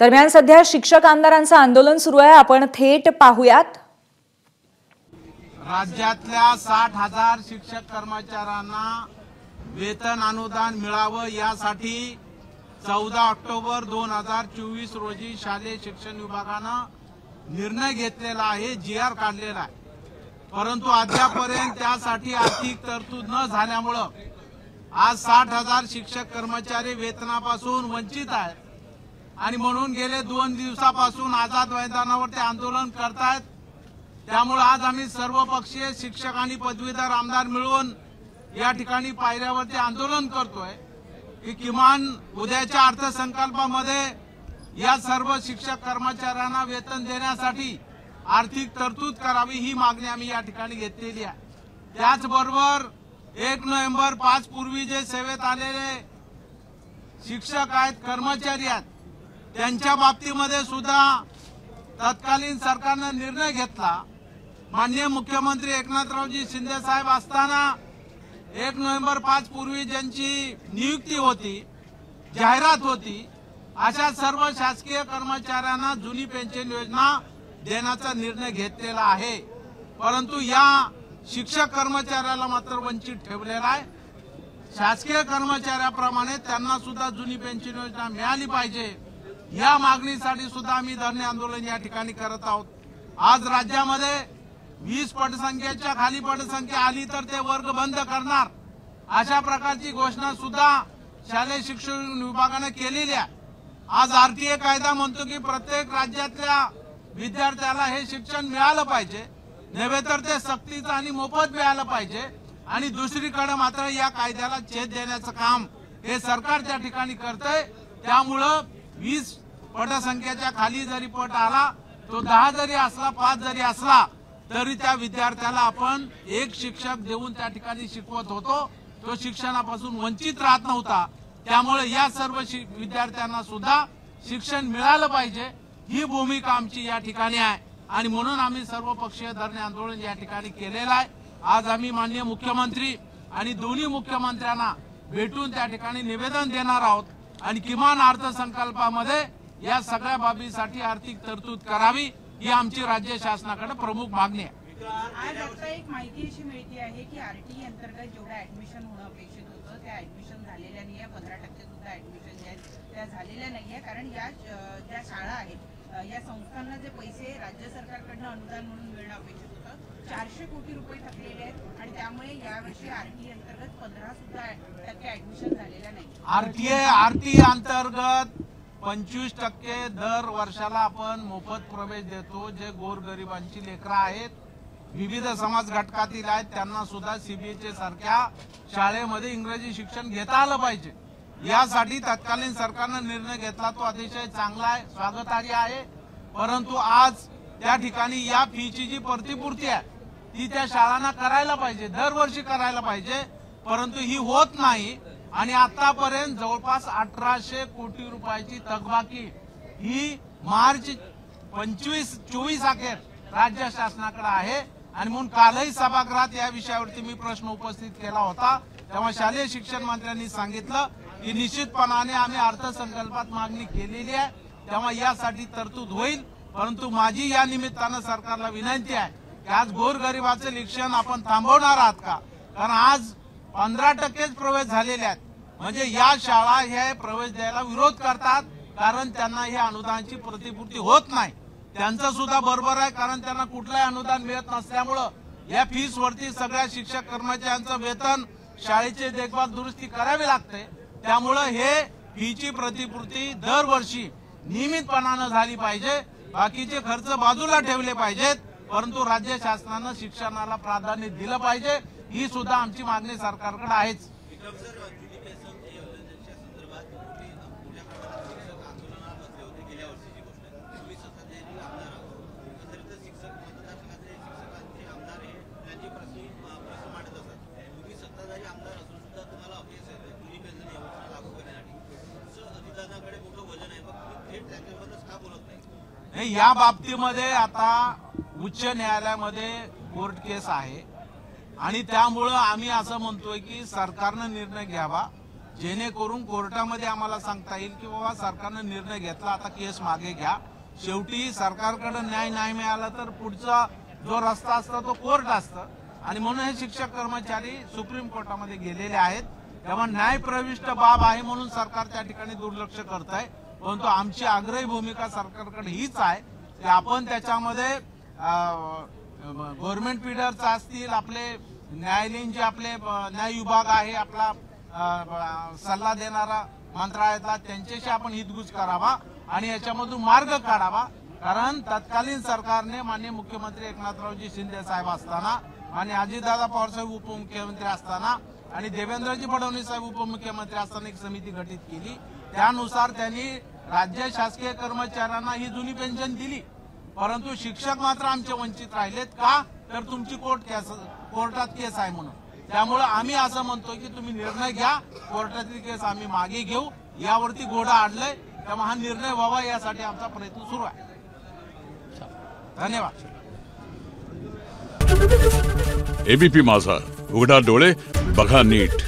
दरम्यान सध्या शिक्षक आमदारांचं आंदोलन सुरू आहे। आपण थेट पाहूयात। राज्यातल्या 60,000 शिक्षक कर्मचाऱ्यांना वेतन अनुदान मिळावं यासाठी 14 ऑक्टोबर 2024 रोजी शालेय शिक्षण विभागानं निर्णय घेतलेला आहे, जीआर काढलेला आहे। परंतु अद्यापर्यंत त्यासाठी आर्थिक तरतूद न झाल्यामुळे आज 60,000 शिक्षक कर्मचारी वेतनापासून वंचित आहेत आणि म्हणून गेले 2 दिवसापासून आझाद मैदानावर ते आंदोलन करतायत। त्यामुळे आज आम्ही सर्वपक्षीय शिक्षक आणि पदवीधर आमदार मिळून या ठिकाणी पायऱ्यावरती आंदोलन करतोय की किमान उद्याच्या अर्थसंकल्पामध्ये या सर्व शिक्षक कर्मचाऱ्यांना वेतन देण्यासाठी आर्थिक तरतूद करावी, ही मागणी आम्ही या ठिकाणी घेतलेली आहे। त्याचबरोबर 1 नोव्हेंबर 5 पूर्वी जे सेवेत आलेले शिक्षक आहेत, कर्मचारी आहेत, त्यांच्या बाबतीमध्ये सुद्धा तत्कालीन सरकारने निर्णय घेतला। माननीय मुख्यमंत्री एकनाथरावजी शिंदे साहेब असताना 1 नोव्हेंबर 5 पूर्वी ज्यांची नियुक्ती होती, जाहिरात होती, अशा सर्व शासकीय कर्मचाऱ्यांना जुनी पेन्शन योजना देण्याचा निर्णय घेतलेला आहे। परंतु या शिक्षक कर्मचाऱ्याला मात्र वंचित ठेवलेला आहे। शासकीय कर्मचाऱ्याप्रमाणे त्यांना सुद्धा जुनी पेन्शन योजना मिळाली पाहिजे, या मागणीसाठी सुद्धा आम्ही धरणे आंदोलन या ठिकाणी करत आहोत। आज राज्यामध्ये 20 पटसंख्येच्या खाली पटसंख्या आली तर ते वर्ग बंद करणार, अशा प्रकारची घोषणा सुद्धा शालेय शिक्षण विभागाने केलेली आहे। आज आरटीए कायदा म्हणतो की प्रत्येक राज्यातल्या विद्यार्थ्याला हे शिक्षण मिळालं पाहिजे, नव्हे तर ते सक्तीचं आणि मोफत मिळालं पाहिजे। आणि दुसरीकडे मात्र या कायद्याला छेद देण्याचं काम हे सरकार त्या ठिकाणी करतंय। त्यामुळं 20 पटसंख्येच्या खाली जरी पट आला, तो 10 जरी असला, 5 जरी असला, तरी त्या विद्यार्थ्याला आपण एक शिक्षक देऊन त्या ठिकाणी शिकवत होतो, तो शिक्षणापासून वंचित राहत नव्हता। त्यामुळे या सर्व विद्यार्थ्यांना सुद्धा शिक्षण मिळालं पाहिजे, ही भूमिका आमची या ठिकाणी आहे आणि म्हणून आम्ही सर्वपक्षीय धरणे आंदोलन या ठिकाणी केलेलं आहे। आज आम्ही माननीय मुख्यमंत्री आणि दोन्ही मुख्यमंत्र्यांना भेटून त्या ठिकाणी निवेदन देणार आहोत आणि किमान अर्थसंकल्पामध्ये या सगळ्या बाबीसाठी आर्थिक तरतूद करावी, ही आमची राज्य शासनाकडे प्रमुख मागणी आहे। आज आता एक माहिती अशी मिळते आहे की आरटीई अंतर्गत जेवढा ऍडमिशन होणं अपेक्षित होतं त्या ऍडमिशन झालेल्या नाहीये, 15% सुद्धा ऍडमिशन त्या झालेल्या नाहीये। कारण या ज्या शाळा आहेत, या संस्थांना जे पैसे राज्य सरकारकडनं अनुदान म्हणून मिळणं अपेक्षित होतं, 400 कोटी रुपये थकलेले आहेत आणि त्यामुळे यावर्षी आरटीई अंतर्गत 15% ऍडमिशन झालेल्या नाही। आरटीई अंतर्गत 25% दर वर्षाला आपण मोफत प्रवेश देतो। जे गोरगरिबांची लेकरं आहेत, विविध समाज घटकातील आहेत, त्यांना सुद्धा सीबीएसई सारख्या शाळेमध्ये इंग्रजी शिक्षण घेता आलं पाहिजे, यासाठी तत्कालीन सरकारने निर्णय घेतला। तो अतिशय चांगला आहे, स्वागतार्ह आहे। परंतु आज त्या ठिकाणी या फीची जी प्रतिपूर्ती आहे ती त्या शाळांना करायला पाहिजे, दरवर्षी करायला पाहिजे, परंतु ही होत नाही। आणि आतापर्यंत जवळपास 1800 कोटी रुपयाची थकबाकी ही मार्च 25-24 अखेर राज्य शासनाकडे आहे। आणि म्हणून कालही सभागृहात या विषयावरती मी प्रश्न उपस्थित केला होता, तेव्हा शालेय शिक्षण मंत्र्यांनी सांगितलं की निश्चितपणाने आम्ही अर्थसंकल्पात मागणी केलेली आहे, तेव्हा यासाठी तरतूद होईल। परंतु माझी या निमित्तानं सरकारला विनंती आहे की आज गोरगरिबाचं शिक्षण आपण थांबवणार आहात का? कारण आज 15%च प्रवेश झालेले आहेत, म्हणजे या शाळा हे प्रवेश द्यायला विरोध करतात, कारण त्यांना हे अनुदानाची प्रतिपूर्ती होत नाही। त्यांचं सुद्धा बरोबर आहे, कारण त्यांना कुठलंही अनुदान मिळत नसल्यामुळं या फीस वरती सगळ्या शिक्षक कर्मचाऱ्यांचं वेतन, शाळेची देखभाल दुरुस्ती करावी लागते। त्यामुळं हे फीची प्रतिपूर्ती दरवर्षी नियमितपणानं झाली पाहिजे, बाकीचे खर्च बाजूला ठेवले पाहिजेत, परंतु राज्य शासनानं शिक्षणाला प्राधान्य दिलं पाहिजे, ही सुद्धा आमची मागणी सरकारकडे आहेच। या बाबतीमध्ये आता उच्च न्यायालयामध्ये कोर्ट केस आहे आणि त्यामुळे आम्ही असं म्हणतोय की सरकारने निर्णय घ्यावा। जेणेकरून कोर्टामध्ये आम्हाला सांगता येईल की बाबा सरकारनं निर्णय घेतला, आता केस मागे घ्या. शेवटी सरकारकडे न्याय नाही मिळाला तर पुढचा जो रस्ता असतो तो कोर्ट असतं आणि म्हणून हे शिक्षक कर्मचारी सुप्रीम कोर्टामध्ये गेलेले आहेत. तेव्हा न्यायप्रविष्ट बाब आहे म्हणून सरकार त्या ठिकाणी दुर्लक्ष करत आहे. परंतु आमची आग्रही भूमिका सरकारकडे हीच आहे की आपण त्याच्यामध्ये गव्हर्नमेंट फीडर्स असतील, आपले न्यायालयीन जे आपले न्याय विभाग आहे, आपला सल्ला देणारा मंत्रालयातला, त्यांच्याशी आपण हितगुज करावा आणि याच्यामधून मार्ग काढावा. कारण तत्कालीन सरकारने माननीय मुख्यमंत्री एकनाथरावजी शिंदे साहेब असताना, माननीय अजितदादा पवार साहेब उपमुख्यमंत्री असताना आणि देवेंद्रजी फडणवीस साहेब उपमुख्यमंत्री असताना एक समिती गठीत केली. त्यानुसार त्यांनी राज्य शासकीय कर्मचाऱ्यांना ही जुनी पेन्शन दिली. परंतु शिक्षक मात्र आमचे वंचित राहिलेत. का? तर तुमची कोर्टात केस आहे म्हणून. त्यामुळे आम्ही असं म्हणतो की तुम्ही निर्णय घ्या, कोर्टातील केस आम्ही मागे घेऊ. यावरती घोडा आडलाय, तेव्हा हा निर्णय व्हावा यासाठी आमचा प्रयत्न सुरू आहे. धन्यवाद. एबीपी माझा, उघडा डोळे बघा नीट.